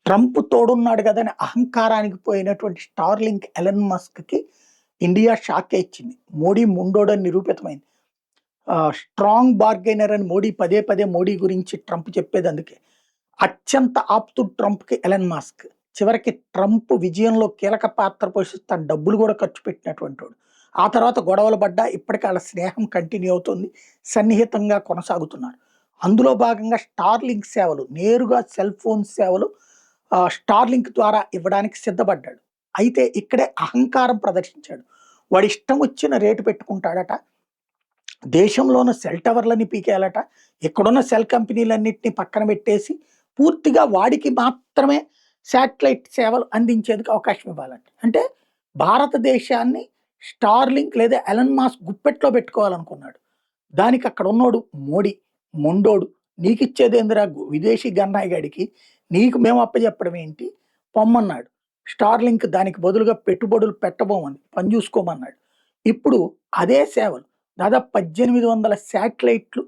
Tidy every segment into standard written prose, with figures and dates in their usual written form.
Trump తోడున్నాడు కదా అని అహంకారానికి పోయినటువంటి స్టార్లింక్ ఎలన్ మస్క్ కి ఇండియా షాకే ఇచ్చింది. మోడీ ముండోడని నిరూపితమైంది. స్ట్రాంగ్ బార్గెనర్ అని మోడీ పదే పదే మోడీ గురించి ట్రంప్ చెప్పేది అందుకే. అత్యంత ఆప్తుడు ట్రంప్కి ఎలన్ మాస్క్. చివరికి ట్రంప్ విజయంలో కీలక పాత్ర పోషిస్తాను డబ్బులు కూడా ఖర్చు పెట్టినటువంటి వాడు. ఆ తర్వాత గొడవలు పడ్డా ఇప్పటికీ వాళ్ళ స్నేహం కంటిన్యూ అవుతుంది. సన్నిహితంగా కొనసాగుతున్నారు. అందులో భాగంగా స్టార్లింక్ సేవలు నేరుగా సెల్ ఫోన్ సేవలు స్టార్లింక్ ద్వారా ఇవ్వడానికి సిద్ధపడ్డాడు. అయితే ఇక్కడే అహంకారం ప్రదర్శించాడు. వాడి ఇష్టం వచ్చిన రేటు పెట్టుకుంటాడట. దేశంలో ఉన్న సెల్ టవర్లని పీకేయాలట. ఇక్కడున్న సెల్ కంపెనీలన్నింటినీ పక్కన పెట్టేసి పూర్తిగా వాడికి మాత్రమే శాటిలైట్ సేవలు అందించేందుకు అవకాశం ఇవ్వాలంట. అంటే భారతదేశాన్ని స్టార్లింక్ లేదా ఎలన్ మాస్క్ గుప్పెట్లో పెట్టుకోవాలనుకున్నాడు. దానికి అక్కడ ఉన్నోడు మోడీ మొండోడు. నీకిచ్చేదేందిరా విదేశీ గన్నాయి గడికి, నీకు మేము అప్పచెప్పడం ఏంటి, పొమ్మన్నాడు. స్టార్లింక్ దానికి బదులుగా పెట్టుబడులు పెట్టబోమని పని చూసుకోమన్నాడు. ఇప్పుడు అదే సేవలు దాదాపు 1800 శాటిలైట్లు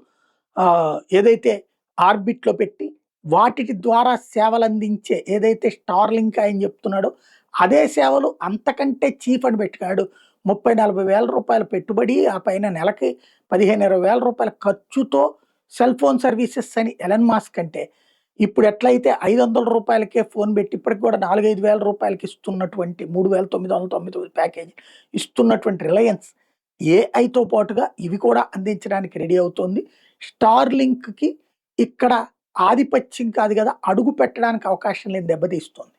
ఏదైతే ఆర్బిట్లో పెట్టి వాటి ద్వారా సేవలు అందించే ఏదైతే స్టార్లింక్ ఆయన చెప్తున్నాడో అదే సేవలు అంతకంటే చీప్ అని పెట్టాడు. 30-40 వేల రూపాయల పెట్టుబడి, ఆ పైన నెలకి 15-20 వేల రూపాయల ఖర్చుతో సెల్ ఫోన్ సర్వీసెస్ అని ఎలన్ మాస్క్ అంటే, ఇప్పుడు ఎట్లయితే 500 రూపాయలకే ఫోన్ పెట్టి ఇప్పటికి కూడా 4-5 వేల రూపాయలకి ఇస్తున్నటువంటి 3999 ప్యాకేజీ ఇస్తున్నటువంటి రిలయన్స్ ఏఐతో పాటుగా ఇవి కూడా అందించడానికి రెడీ అవుతోంది. స్టార్లింక్కి ఇక్కడ ఆధిపత్యం కాదు కదా, అడుగు పెట్టడానికి అవకాశం లేని దెబ్బతీస్తోంది.